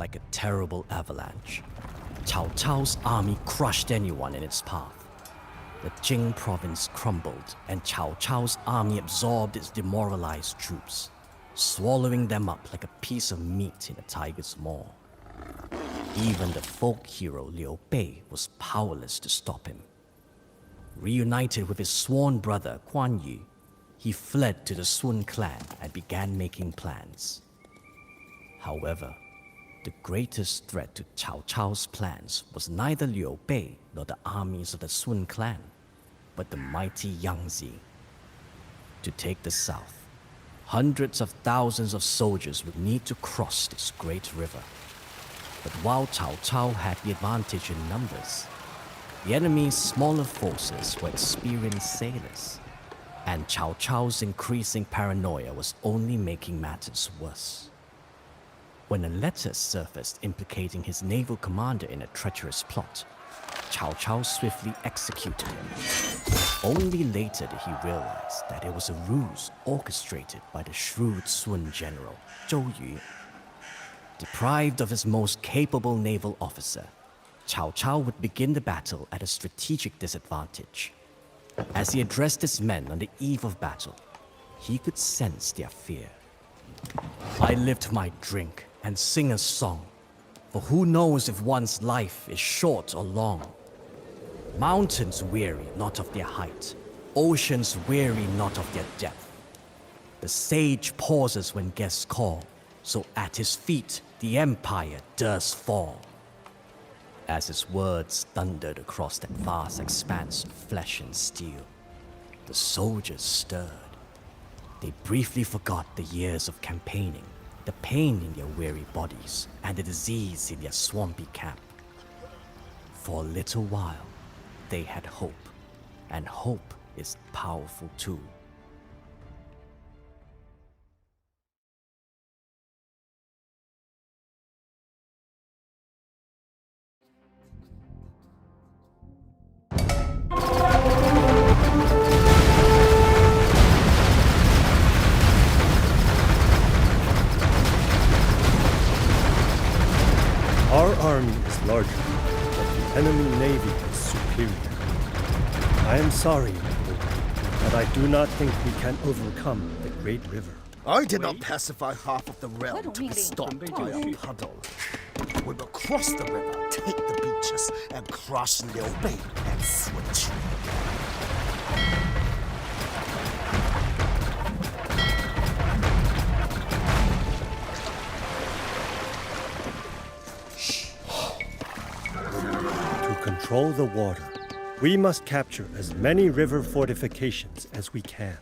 like a terrible avalanche. Cao Cao's army crushed anyone in its path. The Jing province crumbled, and Cao Cao's army absorbed its demoralized troops, swallowing them up like a piece of meat in a tiger's maw. Even the folk hero Liu Bei was powerless to stop him. Reunited with his sworn brother Guan Yu, he fled to the Sun clan and began making plans. However, the greatest threat to Cao Cao's plans was neither Liu Bei nor the armies of the Sun clan, but the mighty Yangtze. To take the south, hundreds of thousands of soldiers would need to cross this great river. But while Cao Cao had the advantage in numbers, the enemy's smaller forces were experienced sailors, and Cao Cao's increasing paranoia was only making matters worse. When a letter surfaced implicating his naval commander in a treacherous plot, Cao Cao swiftly executed him. Only later did he realize that it was a ruse orchestrated by the shrewd Sun general, Zhou Yu. Deprived of his most capable naval officer, Cao Cao would begin the battle at a strategic disadvantage. As he addressed his men on the eve of battle, he could sense their fear. I lift my drink and sing a song, for who knows if one's life is short or long. Mountains weary not of their height, oceans weary not of their depth. The sage pauses when guests call, so at his feet the empire does fall. As his words thundered across that vast expanse of flesh and steel, the soldiers stirred. They briefly forgot the years of campaigning, the pain in their weary bodies, and the disease in their swampy camp. For a little while, they had hope, and hope is a powerful tool. Our army is larger, but the enemy navy is superior. I am sorry, my lord, but I do not think we can overcome the great river. I did not pacify half of the realm to be stopped by a puddle. We will cross the river, take the beaches, and crush Liu Bei and switch. To control the water, we must capture as many river fortifications as we can.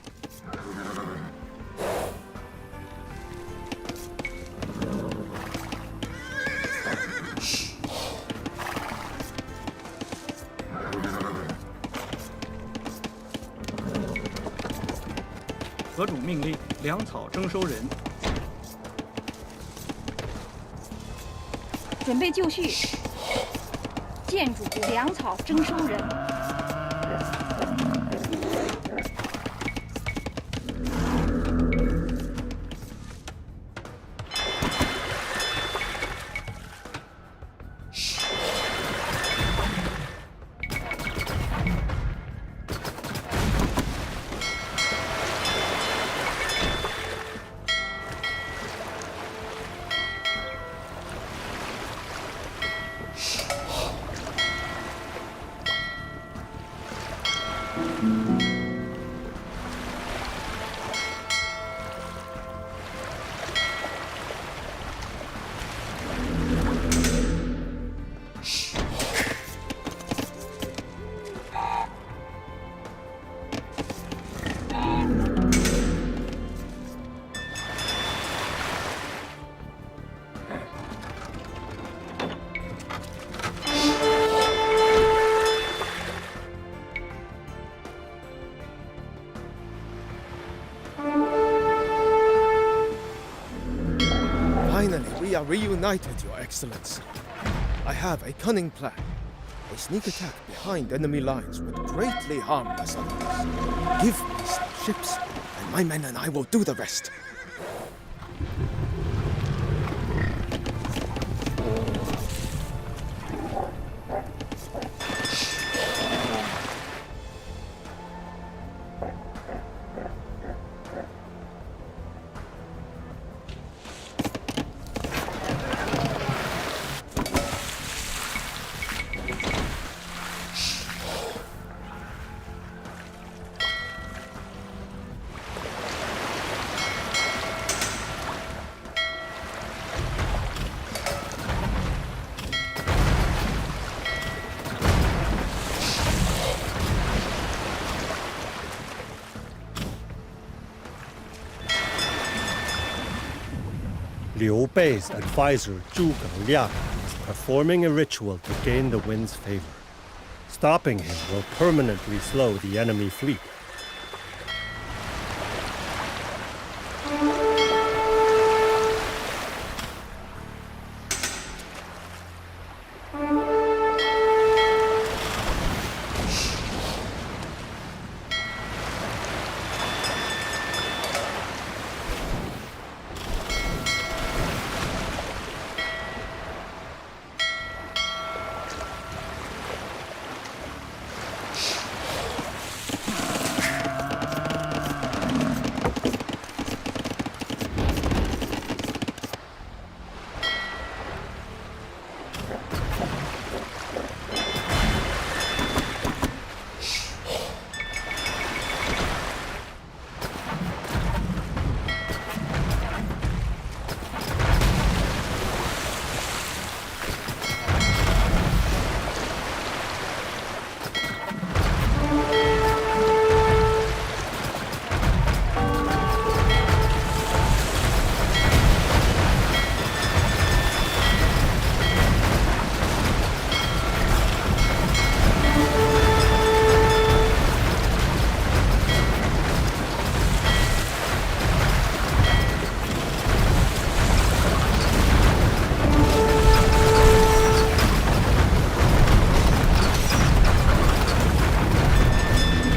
何主命令，粮草征收人。准备就绪，建筑粮草征收人。Finally, we are reunited, Your Excellency. I have a cunning plan. A sneak attack behind enemy lines would greatly harm the Southerners. Give me some ships, and my men and I will do the rest. Liu Bei's advisor Zhuge Liang is performing a ritual to gain the wind's favor. Stopping him will permanently slow the enemy fleet.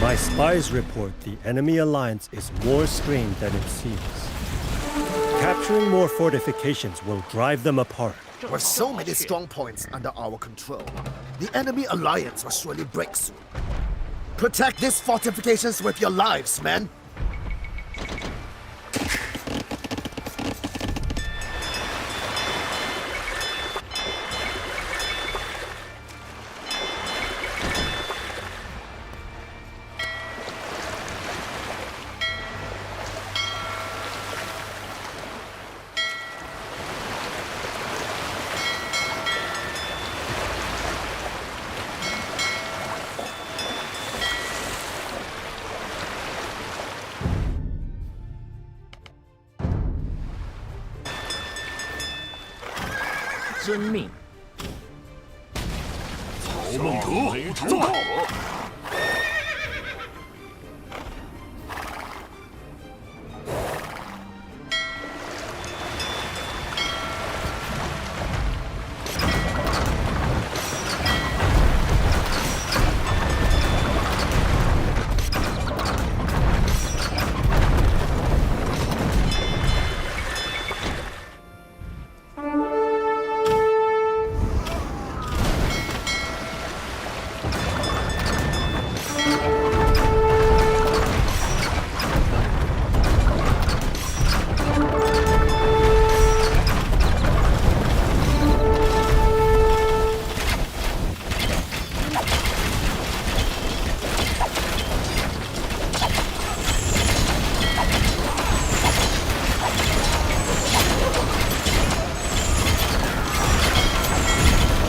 My spies report the enemy alliance is more strained than it seems. Capturing more fortifications will drive them apart. With so many strong points under our control, the enemy alliance will surely break soon. Protect these fortifications with your lives, men!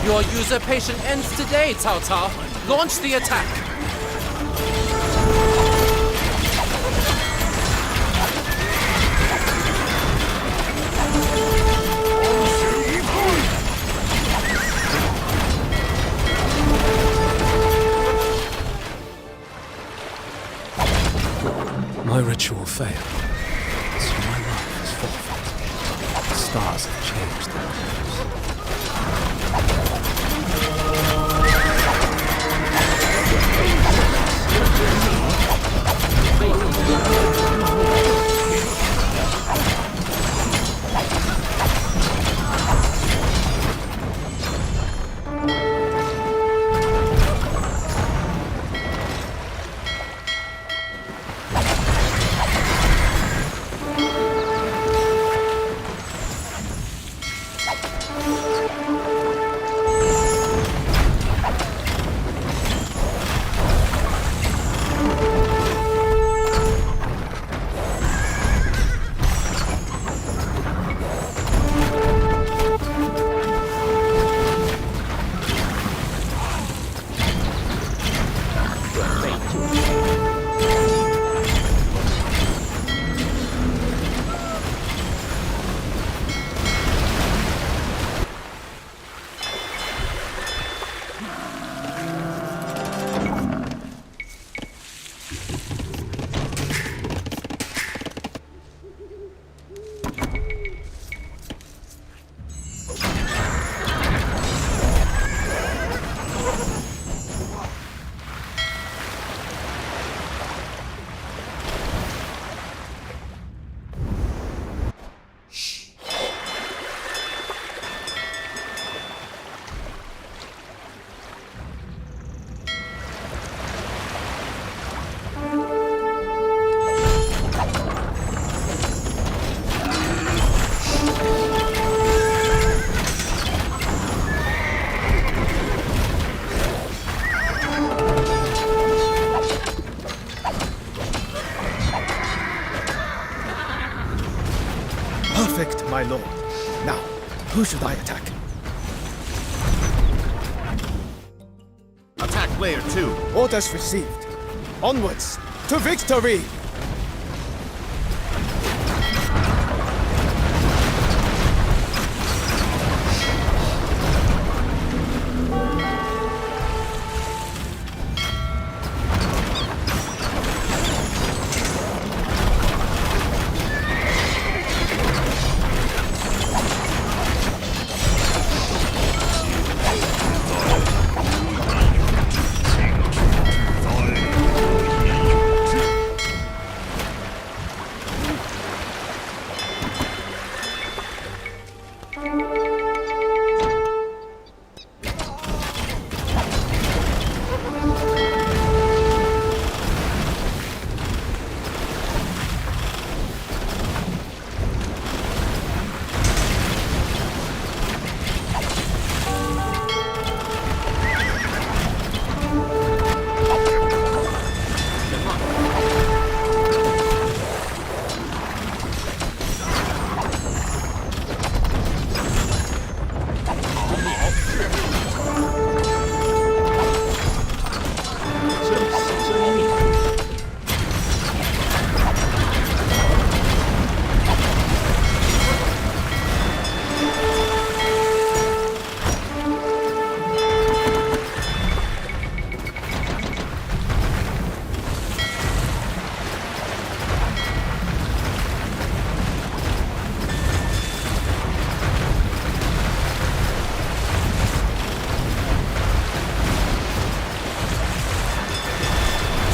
Your usurpation ends today, Cao Cao. Launch the attack. My ritual failed, so my life is forfeit. The stars have changed their course. my lord. Now, who should I attack? Attack player 2. Orders received. Onwards, to victory!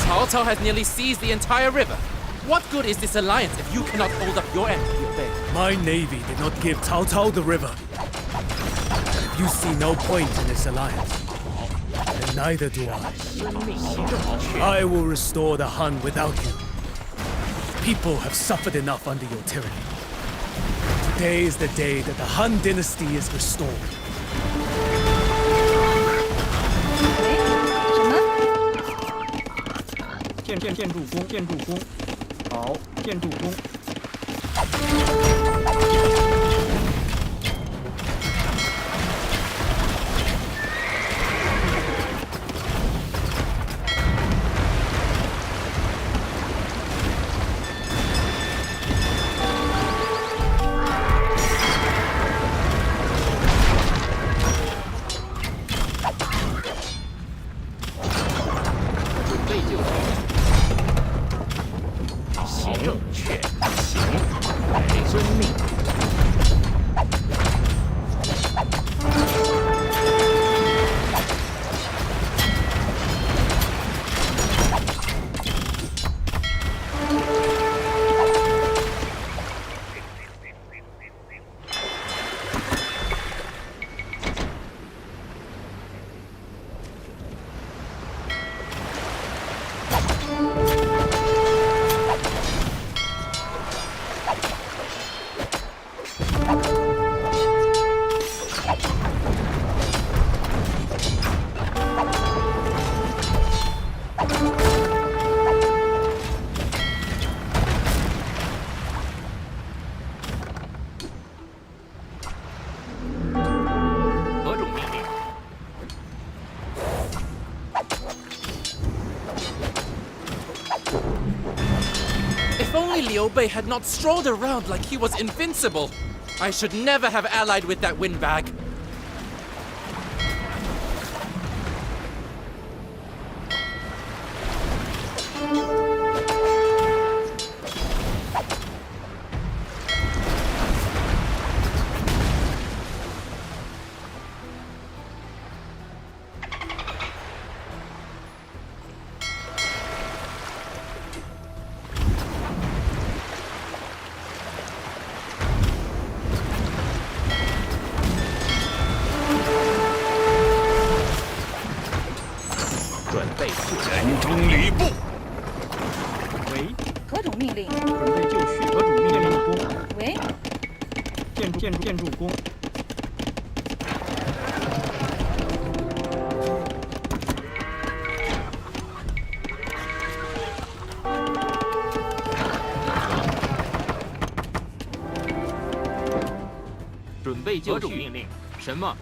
Cao Cao has nearly seized the entire river. What good is this alliance if you cannot hold up your end of your bay? My navy did not give Cao Cao the river. If you see no point in this alliance, then neither do I. I will restore the Han without you. People have suffered enough under your tyranny. Today is the day that the Han dynasty is restored. 什么？建筑工，好，建筑工。准备就绪。 正确，行，遵命。何种命令？ If only Liu Bei had not strolled around like he was invincible. I should never have allied with that windbag.建筑工。备就绪。何种命令？什么？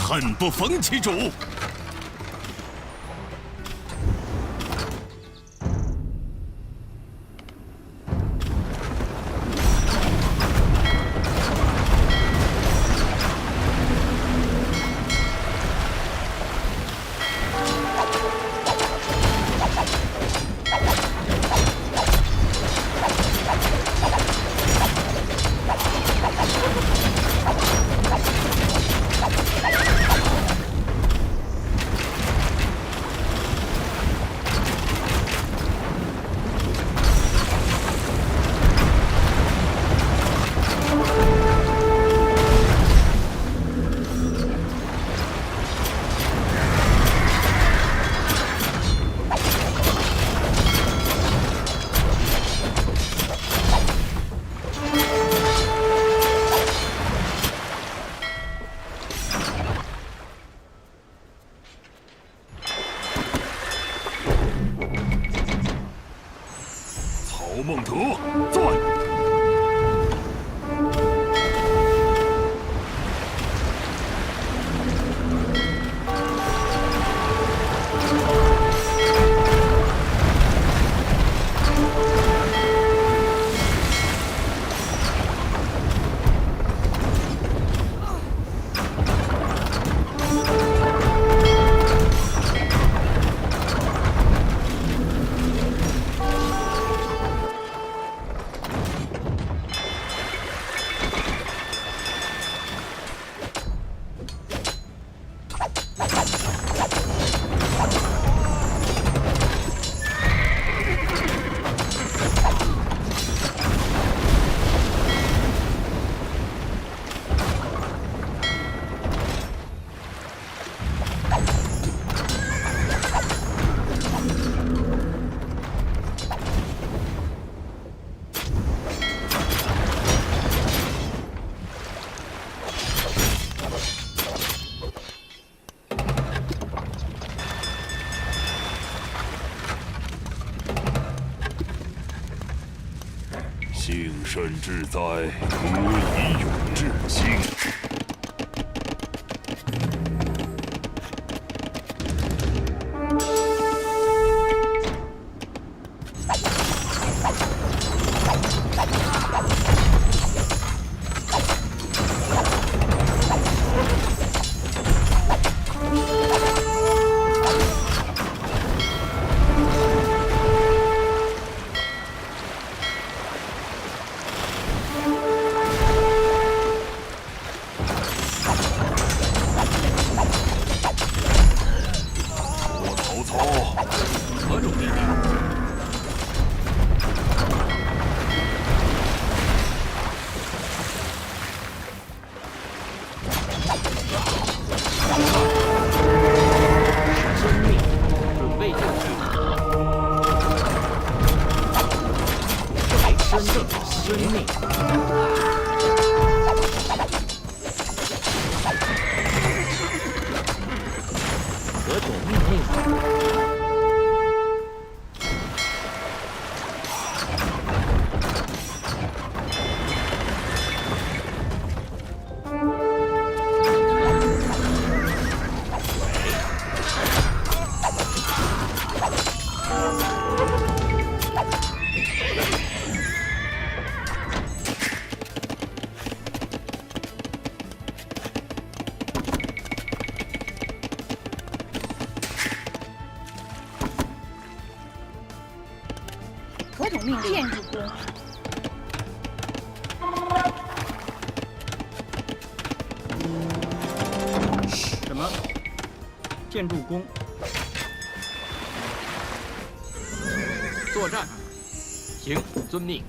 恨不逢其主。曹孟德，在。幸甚至哉，何以永志兴？何种命令？遵命，准备就绪。遵命，遵命。何种命令？何种命令？建筑工。什么？建筑工。作战。行，遵命。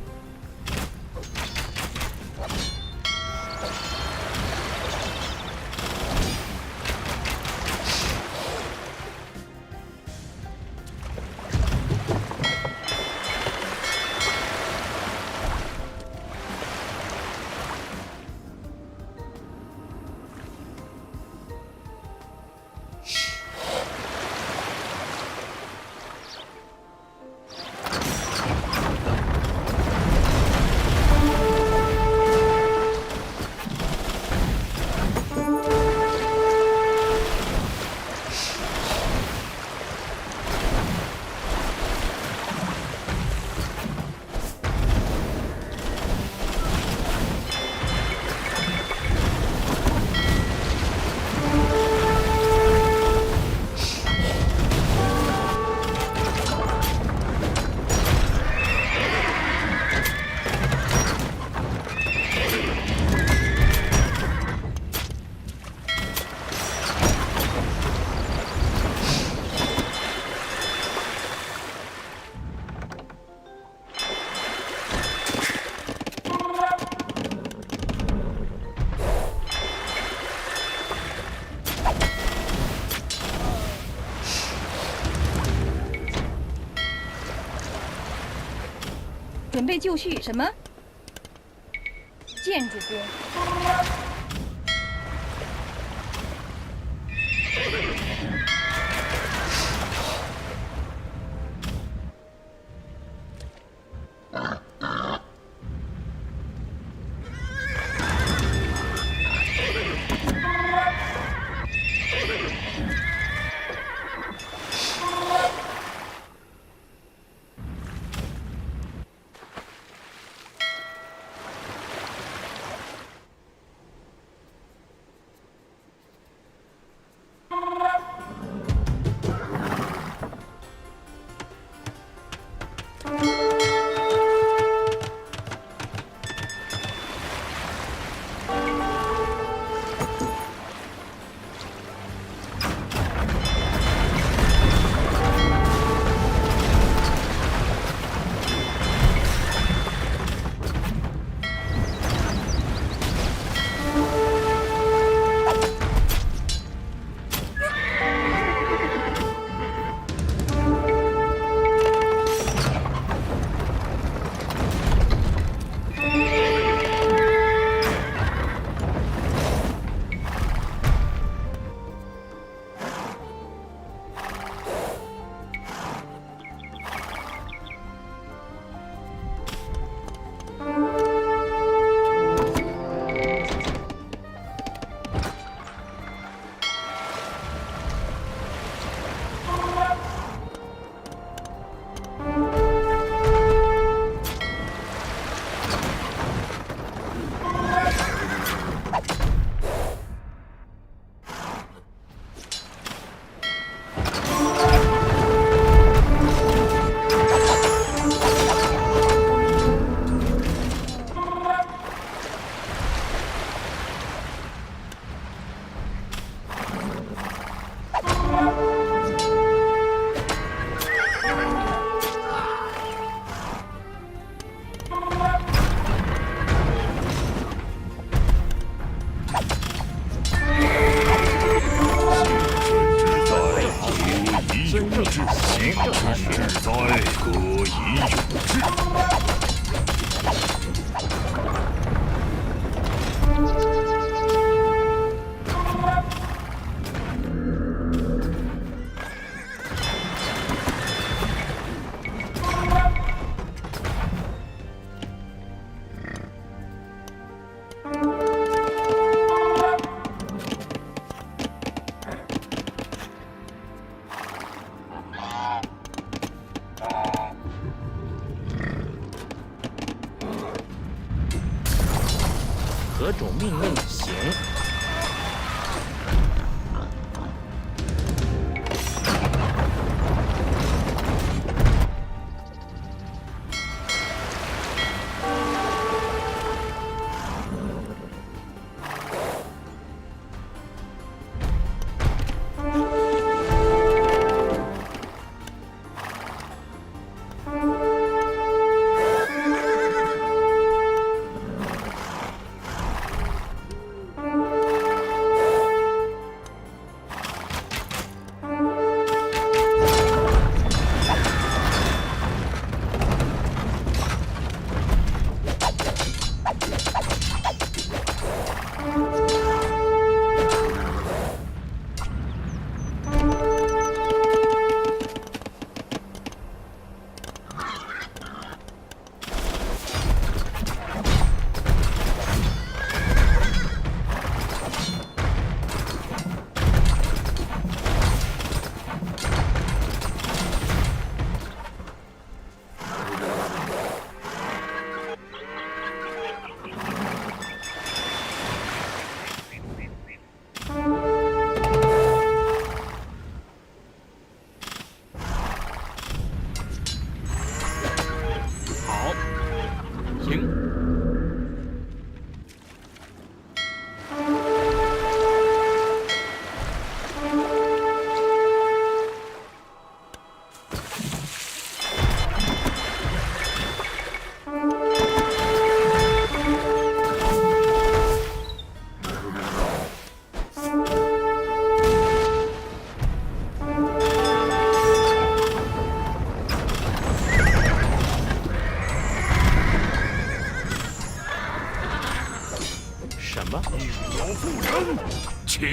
准备就绪。什么？建筑工。何种命令？行。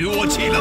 与我起来！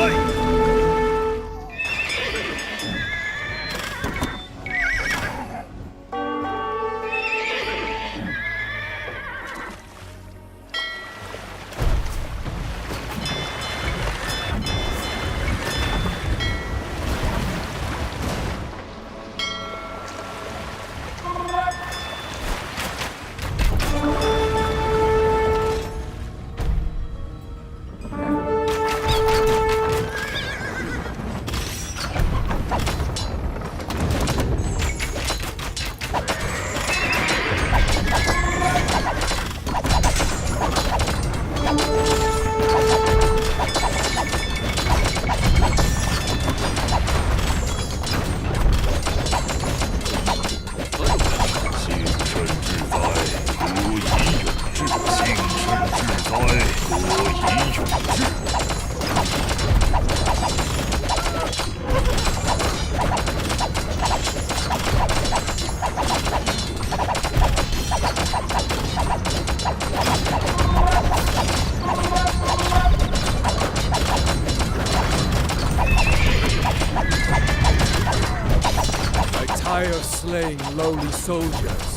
I tire of slaying lowly soldiers.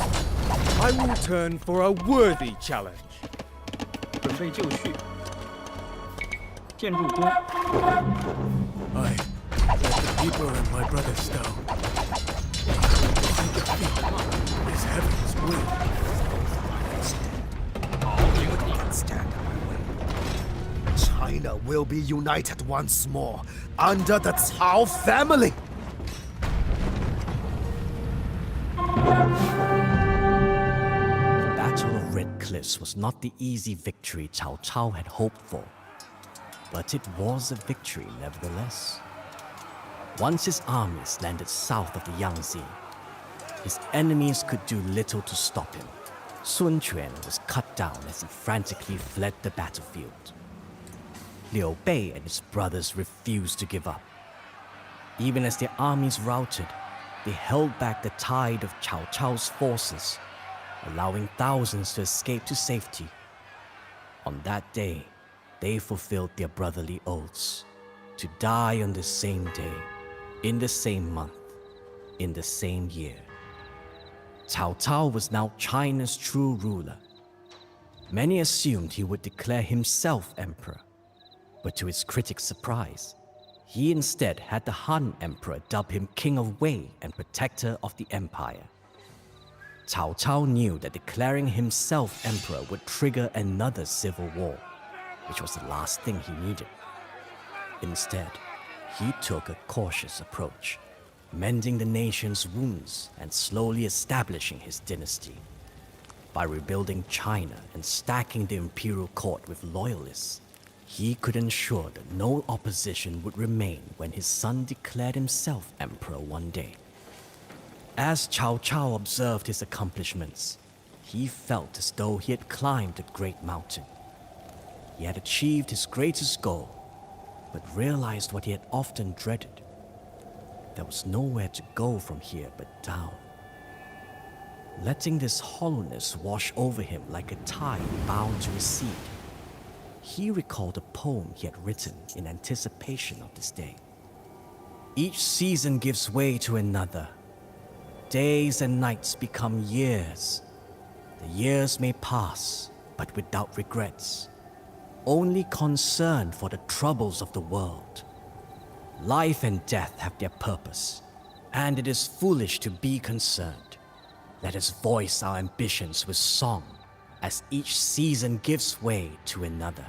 I will turn for a worthy challenge. 准备就绪。剑入弓。 I let the people and my brothers down. My defeat is heaven's will. You can't stand in my way. China will be united once more under the Cao family. The Battle of Red Cliffs was not the easy victory Cao Cao had hoped for, but it was a victory nevertheless. Once his armies landed south of the Yangtze, his enemies could do little to stop him. Sun Quan was cut down as he frantically fled the battlefield. Liu Bei and his brothers refused to give up. Even as their armies routed, they held back the tide of Cao Cao's forces, allowing thousands to escape to safety. On that day, they fulfilled their brotherly oaths to die on the same day, in the same month, in the same year. Cao Cao was now China's true ruler. Many assumed he would declare himself emperor, but to his critics' surprise, he instead had the Han Emperor dub him King of Wei and protector of the empire. Cao Cao knew that declaring himself emperor would trigger another civil war, which was the last thing he needed. Instead, he took a cautious approach, mending the nation's wounds and slowly establishing his dynasty. By rebuilding China and stacking the imperial court with loyalists, he could ensure that no opposition would remain when his son declared himself emperor one day. As Cao Cao observed his accomplishments, he felt as though he had climbed a great mountain. He had achieved his greatest goal, but realized what he had often dreaded. There was nowhere to go from here but down. Letting this hollowness wash over him like a tide bound to recede, he recalled a poem he had written in anticipation of this day. Each season gives way to another. Days and nights become years. The years may pass, but without regrets, only concern for the troubles of the world. Life and death have their purpose, and it is foolish to be concerned. Let us voice our ambitions with song as each season gives way to another.